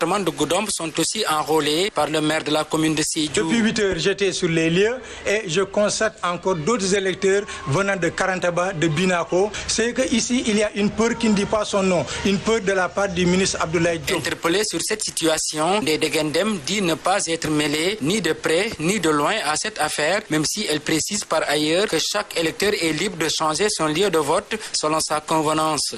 de Goudomp sont aussi enrôlés par le maire de la commune de Sédhiou. Depuis 8 heures, j'étais sur les lieux et je constate encore d'autres électeurs venant de Karantaba, de Binako. C'est qu'ici, il y a une peur qui ne dit pas son nom, une peur de la part du ministre Abdoulaye Diop. Interpellé sur cette situation, Degendem dit ne pas être mêlé ni de près ni de loin à cette affaire, même si elle précise par ailleurs que chaque électeur est libre de changer son lieu de vote selon sa convenance.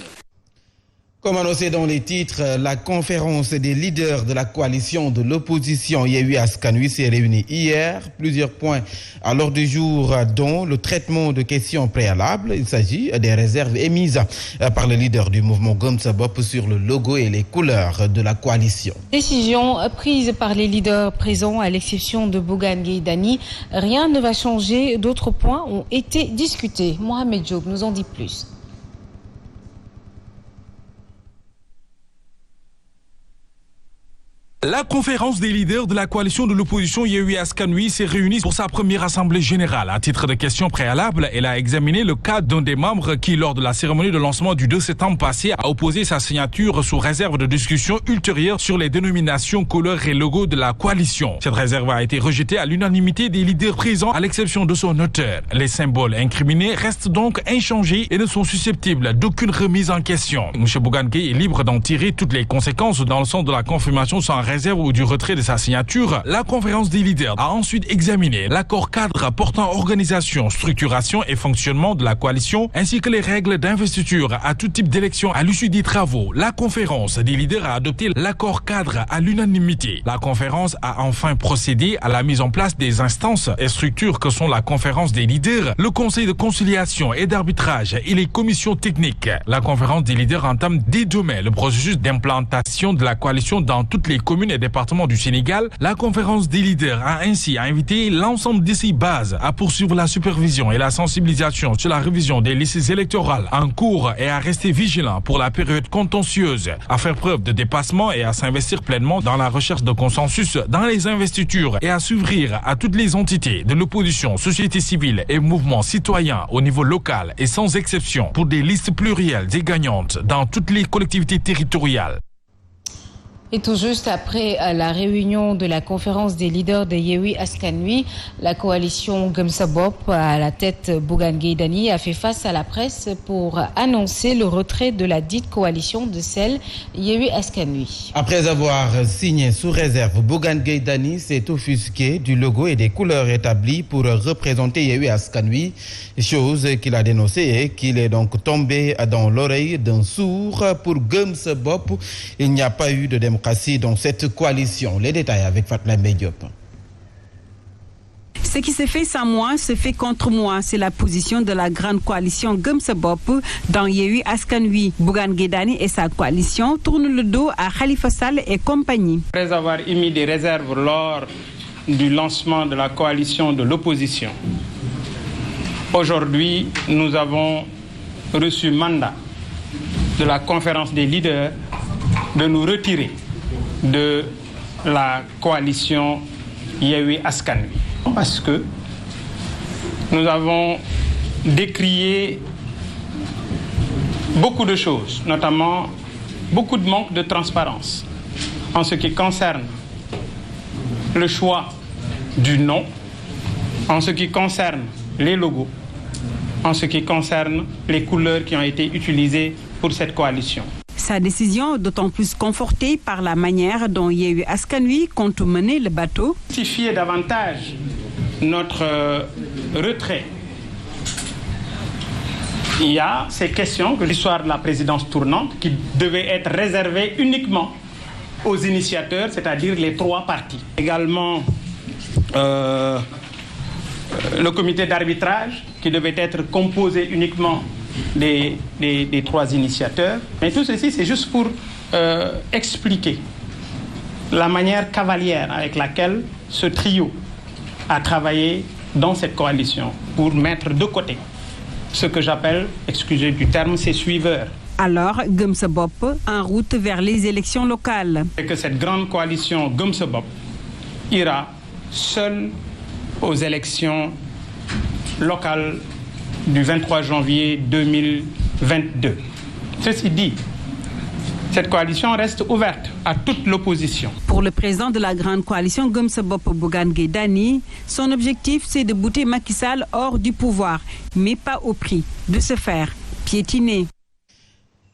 Comme annoncé dans les titres, la conférence des leaders de la coalition de l'opposition Yewwi Askan Wi s'est réunie hier. Plusieurs points à l'ordre du jour, dont le traitement de questions préalables. Il s'agit des réserves émises par le leader du mouvement Gëm Sa Bopp sur le logo et les couleurs de la coalition. Décision prise par les leaders présents, à l'exception de Bougane Gueye Dany. Rien ne va changer. D'autres points ont été discutés. Mohamed Diop nous en dit plus. La conférence des leaders de la coalition de l'opposition Yewwi Askan Wi s'est réunie pour sa première assemblée générale. À titre de questions préalables, elle a examiné le cas d'un des membres qui, lors de la cérémonie de lancement du 2 septembre passé, a opposé sa signature sous réserve de discussion ultérieure sur les dénominations, couleurs et logos de la coalition. Cette réserve a été rejetée à l'unanimité des leaders présents, à l'exception de son auteur. Les symboles incriminés restent donc inchangés et ne sont susceptibles d'aucune remise en question. M. Bougane Gueye est libre d'en tirer toutes les conséquences dans le sens de la confirmation sans réserve ou du retrait de sa signature. La conférence des leaders a ensuite examiné l'accord cadre portant organisation, structuration et fonctionnement de la coalition, ainsi que les règles d'investiture à tout type d'élection à l'issue des travaux. La conférence des leaders a adopté l'accord cadre à l'unanimité. La conférence a enfin procédé à la mise en place des instances et structures que sont la conférence des leaders, le conseil de conciliation et d'arbitrage et les commissions techniques. La conférence des leaders entame dès demain le processus d'implantation de la coalition dans toutes les communes et départements du Sénégal. La conférence des leaders a ainsi invité l'ensemble de ses bases à poursuivre la supervision et la sensibilisation sur la révision des listes électorales en cours et à rester vigilant pour la période contentieuse, à faire preuve de dépassement et à s'investir pleinement dans la recherche de consensus dans les investitures et à s'ouvrir à toutes les entités de l'opposition, société civile et mouvements citoyens au niveau local et sans exception pour des listes plurielles et gagnantes dans toutes les collectivités territoriales. Et tout juste après la réunion de la conférence des leaders de Yewwi Askan Wi, la coalition Gëm Sa Bopp, à la tête Bougane Gueye Dany, a fait face à la presse pour annoncer le retrait de la dite coalition de celle Yewwi Askan Wi. Après avoir signé sous réserve, Bougane Gueye Dany s'est offusqué du logo et des couleurs établies pour représenter Yewwi Askan Wi, chose qu'il a dénoncée et qu'il est donc tombé dans l'oreille d'un sourd. Pour Gëm Sa Bopp, il n'y a pas eu de démocratie dans cette coalition. Les détails avec Fatma Diop. Ce qui se fait sans moi se fait contre moi. C'est la position de la grande coalition Gëm Sa Bopp dans Yewwi Askan Wi. Bougane Gueye Dany et sa coalition tournent le dos à Khalifa Sall et compagnie. Après avoir émis des réserves lors du lancement de la coalition de l'opposition, aujourd'hui, nous avons reçu mandat de la conférence des leaders de nous retirer de la coalition Yewwi Askan Wi. Parce que nous avons décrié beaucoup de choses, notamment beaucoup de manque de transparence en ce qui concerne le choix du nom, en ce qui concerne les logos, en ce qui concerne les couleurs qui ont été utilisées pour cette coalition. Sa décision d'autant plus confortée par la manière dont Yewwi Askan Wi compte mener le bateau. Justifier davantage notre retrait. Il y a ces questions que l'histoire de la présidence tournante qui devait être réservée uniquement aux initiateurs, c'est-à-dire les trois partis. Également le comité d'arbitrage qui devait être composé uniquement des trois initiateurs. Mais tout ceci, c'est juste pour expliquer la manière cavalière avec laquelle ce trio a travaillé dans cette coalition pour mettre de côté ce que j'appelle, excusez du terme, ses suiveurs. Alors, Gëm Sa Bopp en route vers les élections locales. Et que cette grande coalition Gëm Sa Bopp ira seule aux élections locales du 23 janvier 2022. Ceci dit, Cette coalition reste ouverte à toute l'opposition. Pour le président de la grande coalition Gëm Sa Bopp Bougane Gueye Dany, son objectif c'est de bouter Macky Sall hors du pouvoir, mais pas au prix de se faire piétiner.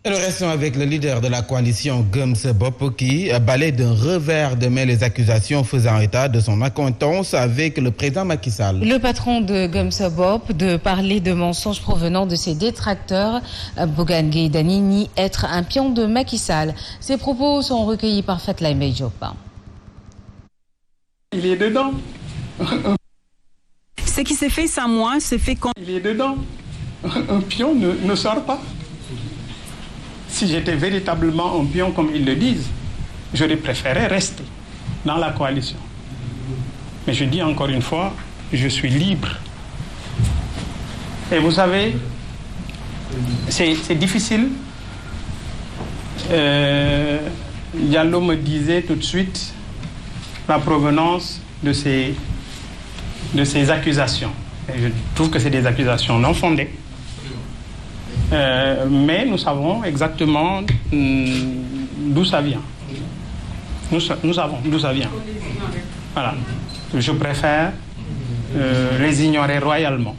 Et nous restons avec le leader de la coalition Gëm Sa Bopp qui balaie d'un revers de main les accusations faisant état de son acquaintance avec le président Macky Sall. Le patron de Gëm Sa Bopp de parler de mensonges provenant de ses détracteurs. Bougane Gueye Dany nie être un pion de Macky Sall. Ses propos sont recueillis par Fatlaye Mbaye Diop. Il est dedans. Ce qui se fait sans moi se fait quand... Il est dedans. Un pion ne sort pas. Si j'étais véritablement un pion comme ils le disent, j'aurais préféré rester dans la coalition. Mais je dis encore une fois, je suis libre. Et vous savez, c'est difficile. Diallo me disait tout de suite la provenance de ces accusations. Et je trouve que c'est des accusations non fondées. Mais nous savons exactement d'où ça vient. Nous savons d'où ça vient. Voilà. Je préfère les ignorer royalement.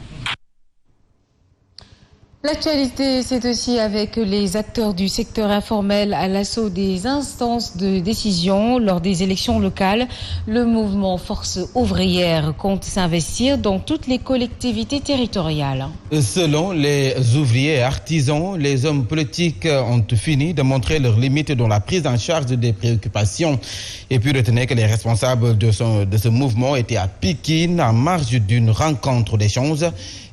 L'actualité, c'est aussi avec les acteurs du secteur informel à l'assaut des instances de décision lors des élections locales. Le mouvement Force ouvrière compte s'investir dans toutes les collectivités territoriales. Selon les ouvriers et artisans, les hommes politiques ont fini de montrer leurs limites dans la prise en charge des préoccupations. Et puis retenez que les responsables de ce mouvement étaient à Pikine en marge d'une rencontre d'échange.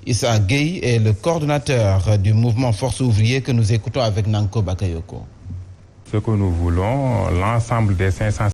Issa Gueye est le coordonnateur du mouvement Force ouvrière que nous écoutons avec Nanko Bakayoko. Ce que nous voulons, l'ensemble des 500